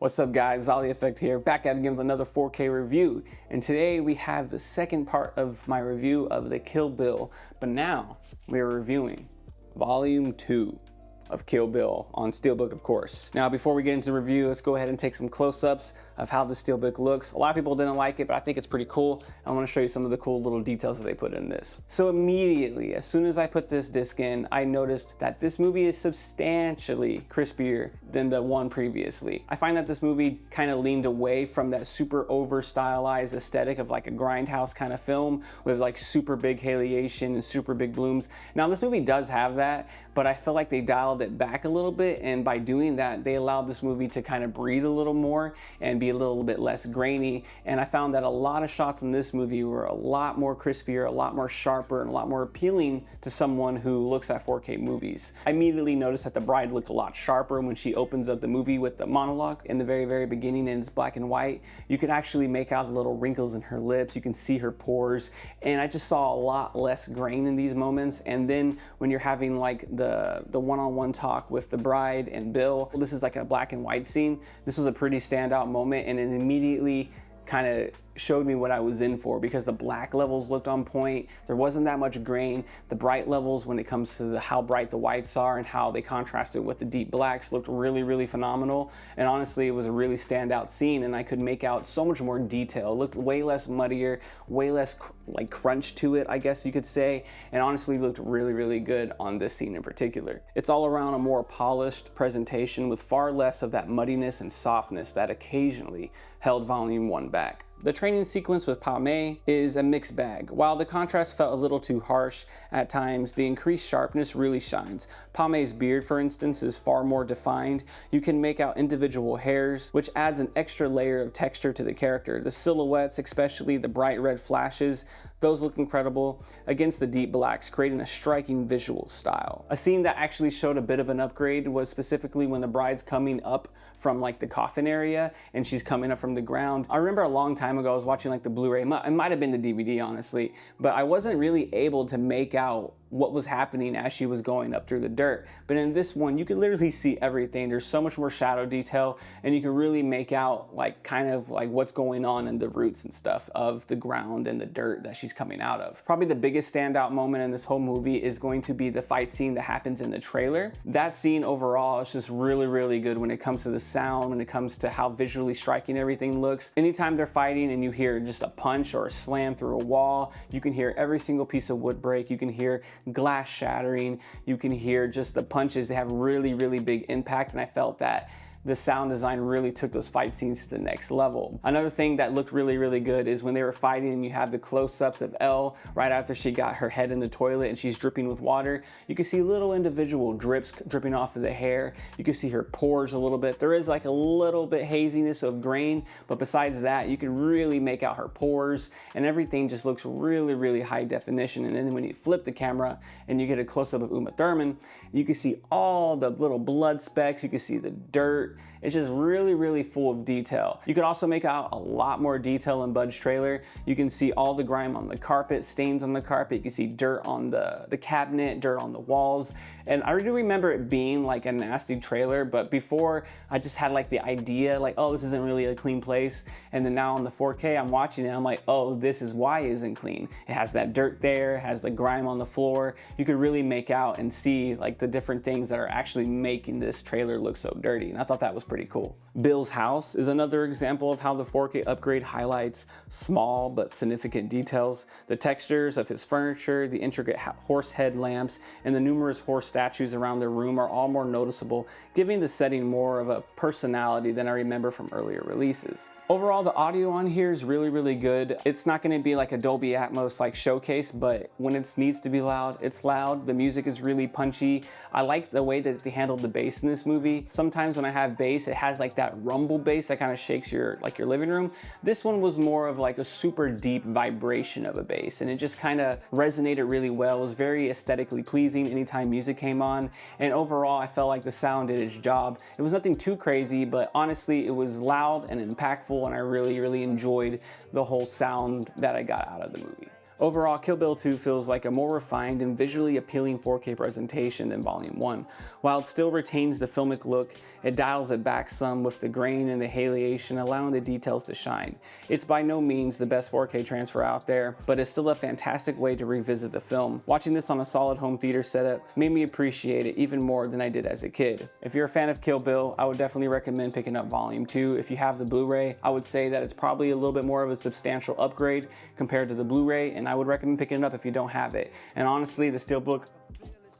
What's up guys, Ollie Effect here, back at it again with another 4K review. And today we have the second part of my review of the Kill Bill, but now we are reviewing Volume 2 of Kill Bill on Steelbook, of course. Now before we get into the review, let's go ahead and take some close-ups of how the Steelbook looks. A lot of people didn't like it, but I think it's pretty cool. I want to show you some of the cool little details that they put in this. So immediately, as soon as I put this disc in, I noticed that this movie is substantially crispier than the one previously. I find that this movie kind of leaned away from that super over-stylized aesthetic of like a grindhouse kind of film with like super big halation and super big blooms. Now this movie does have that, but I feel like they dialed it back a little bit, and by doing that they allowed this movie to kind of breathe a little more and be a little bit less grainy. And I found that a lot of shots in this movie were a lot more crispier, a lot more sharper, and a lot more appealing to someone who looks at 4K movies. I immediately noticed that the bride looked a lot sharper when she opens up the movie with the monologue in the very beginning, and it's black and white. You can actually make out the little wrinkles in her lips, you can see her pores, and I just saw a lot less grain in these moments. And then when you're having like the one-on-one talk with the bride and Bill, this is like a black and white scene. This was a pretty standout moment, and it immediately kind of showed me what I was in for, because the black levels looked on point. There wasn't that much grain. The bright levels, when it comes to how bright the whites are and how they contrasted with the deep blacks, looked really phenomenal. And honestly, it was a really standout scene, and I could make out so much more detail. It looked way less muddier, way less like crunch to it, I guess you could say, and honestly looked really good on this scene in particular. It's all around a more polished presentation with far less of that muddiness and softness that occasionally held Volume 1 back. The training sequence with Padme is a mixed bag. While the contrast felt a little too harsh at times, the increased sharpness really shines. Padme's beard, for instance, is far more defined. You can make out individual hairs, which adds an extra layer of texture to the character. The silhouettes, especially the bright red flashes, those look incredible against the deep blacks, creating a striking visual style. A scene that actually showed a bit of an upgrade was specifically when the bride's coming up from like the coffin area and she's coming up from the ground. I remember a long time ago I was watching like the Blu-ray, it might have been the DVD honestly, but I wasn't really able to make out what was happening as she was going up through the dirt. But in this one, you can literally see everything. There's so much more shadow detail, and you can really make out like kind of like what's going on in the roots and stuff of the ground and the dirt that she's coming out of. Probably the biggest standout moment in this whole movie is going to be the fight scene that happens in the trailer. That scene overall is just really good when it comes to the sound, when it comes to how visually striking everything looks. Anytime they're fighting and you hear just a punch or a slam through a wall, you can hear every single piece of wood break, you can hear glass shattering, you can hear just the punches. They have really big impact, and I felt that the sound design really took those fight scenes to the next level. Another thing that looked really good is when they were fighting and you have the close-ups of Elle right after she got her head in the toilet and she's dripping with water. You can see little individual drips dripping off of the hair. You can see her pores a little bit. There is like a little bit haziness of grain, but besides that, you can really make out her pores, and everything just looks really high definition. And then when you flip the camera and you get a close-up of Uma Thurman, you can see all the little blood specks, you can see the dirt. It's just really full of detail. You could also make out a lot more detail in Bud's trailer. You can see all the grime on the carpet, stains on the carpet. You can see dirt on the cabinet, dirt on the walls. And I do remember it being like a nasty trailer, but before I just had like the idea like, oh, this isn't really a clean place. And then now on the 4K, I'm watching it, I'm like, oh, this is why it isn't clean. It has that dirt there, it has the grime on the floor. You could really make out and see like the different things that are actually making this trailer look so dirty. And I thought that was pretty cool. Bill's house is another example of how the 4K upgrade highlights small but significant details. The textures of his furniture, the intricate horse head lamps, and the numerous horse statues around their room are all more noticeable, giving the setting more of a personality than I remember from earlier releases. Overall, the audio on here is really good. It's not going to be like a Dolby Atmos like showcase, but when it needs to be loud, it's loud. The music is really punchy. I like the way that they handled the bass in this movie. Sometimes when I have bass, it has like that rumble bass that kind of shakes your living room. This one was more of like a super deep vibration of a bass, and it just kind of resonated really well. It was very aesthetically pleasing anytime music came on, and overall I felt like the sound did its job. It was nothing too crazy, but honestly it was loud and impactful, and I really enjoyed the whole sound that I got out of the movie. Overall, Kill Bill 2 feels like a more refined and visually appealing 4K presentation than Volume 1. While it still retains the filmic look, it dials it back some with the grain and the halation, allowing the details to shine. It's by no means the best 4K transfer out there, but it's still a fantastic way to revisit the film. Watching this on a solid home theater setup made me appreciate it even more than I did as a kid. If you're a fan of Kill Bill, I would definitely recommend picking up Volume 2. If you have the Blu-ray, I would say that it's probably a little bit more of a substantial upgrade compared to the Blu-ray, and I would recommend picking it up if you don't have it. And honestly, the Steelbook,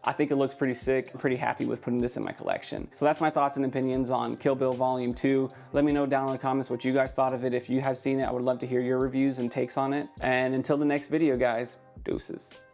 I think it looks pretty sick. I'm pretty happy with putting this in my collection. So that's my thoughts and opinions on Kill Bill Volume 2. Let me know down in the comments what you guys thought of it. If you have seen it, I would love to hear your reviews and takes on it. And until the next video, guys, deuces.